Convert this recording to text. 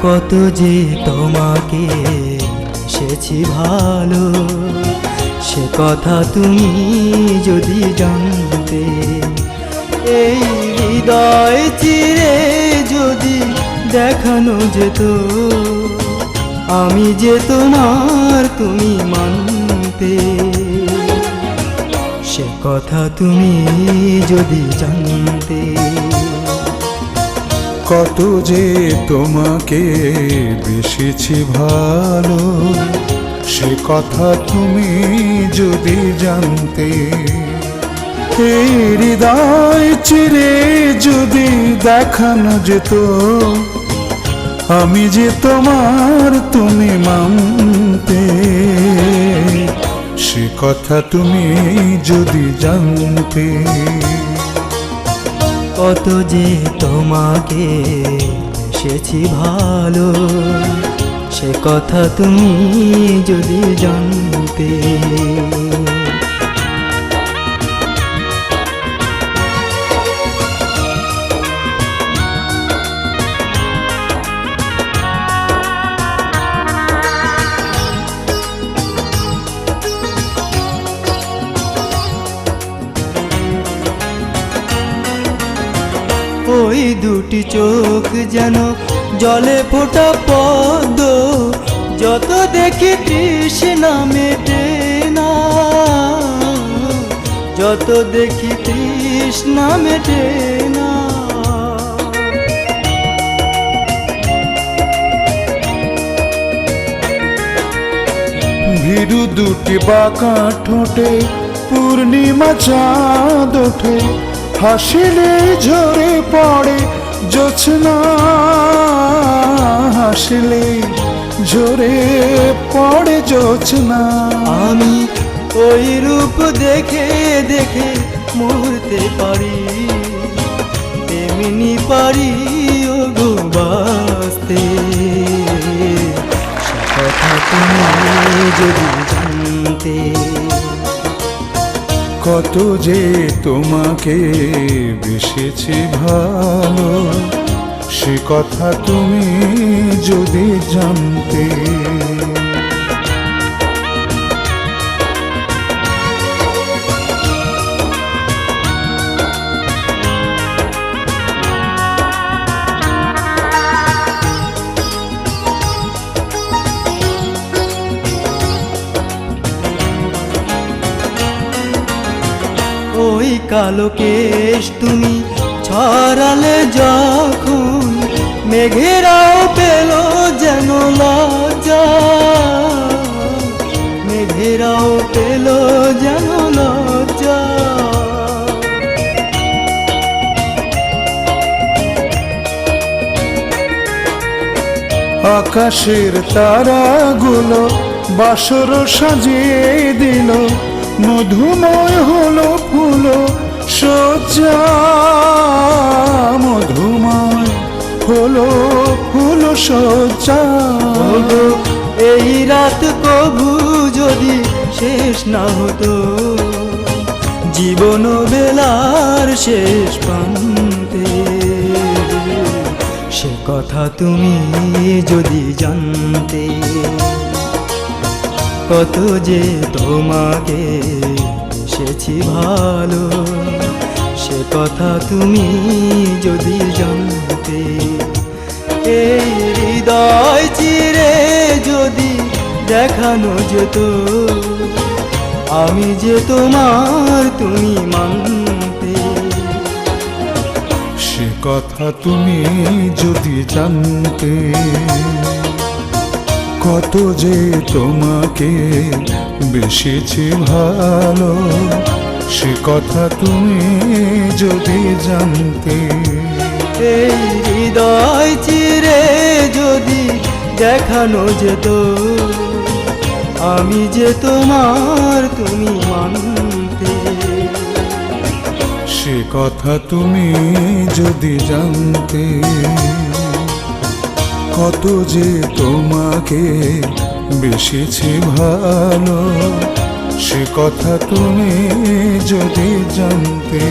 কত যে তোমাকে সেছি ভালো, সে কথা তুমি যদি জানতে। এই হৃদয় চিরে যদি দেখানো যেত, আমি যে তোমার তুমি মানতে। সে কথা তুমি যদি জানতে। কত যে তোমাকে বেসেছি ভালো, সে কথা তুমি যদি জানতে। এই হৃদয় চিরে যদি দেখানো যেত, আমি যে তোমার তুমি মানতে। সে কথা তুমি যদি জানতে। কত যে তোমাকে বেসেছি ভালো, সে কথা তুমি যদি জানতে। ওই দুটি চোখ যেন জলে ফোটা পদ্ম, যত দেখি তৃষ্ণা মেটে না, যত দেখি তৃষ্ণা মেটে না। ভীরু দুটি বাঁকা ঠোঁটে পূর্ণিমা চাঁদ ওঠে, হাসিলে ঝরে পড়ে জোছনা, হাসিলে ঝরে পড়ে জোছনা। আমি ওই রূপ দেখে দেখে মরতে পারি, তেমনি পারি ও গো বাঁচতে। সে কথা তুমি যদি জানতে। কত যে তোমাকে বেসেছি ভালো, সে কথা তুমি যদি জানতে। ওই কালো কেশ তুমি ছড়ালে যখন, মেঘেরাও পেল যেন লজ্জা, মেঘেরাও পেল যেন লজ্জা। আকাশের তারাগুলো বাসর সাজিয়ে দিল, মধুময় হলো ফুল সজ্জা, মধুময় হলো ফুল সজ্জা। এই রাত কবু যদি শেষ না হতো, জীবন বেলার শেষ প্রান্তে। সে কথা তুমি যদি জানতে। কত যে তোমাকে বেসেছি ভালো, সে কথা তুমি যদি জানতে। এই হৃদয় চিরে যদি দেখানো যেত, আমি যে তোমার তুমি মানতে। সে কথা তুমি যদি জানতে। কত যে তোমাকে বেসেছি ভালো, সে কথা তুমি যদি জানতে। এই হৃদয় চিরে যদি দেখানো যেত, আমি যে তোমার তুমি মানতে। সে কথা তুমি যদি জানতে। কত যে তোমাকে বেসেছি ভালো, সে কথা তুমি যদি জানতে।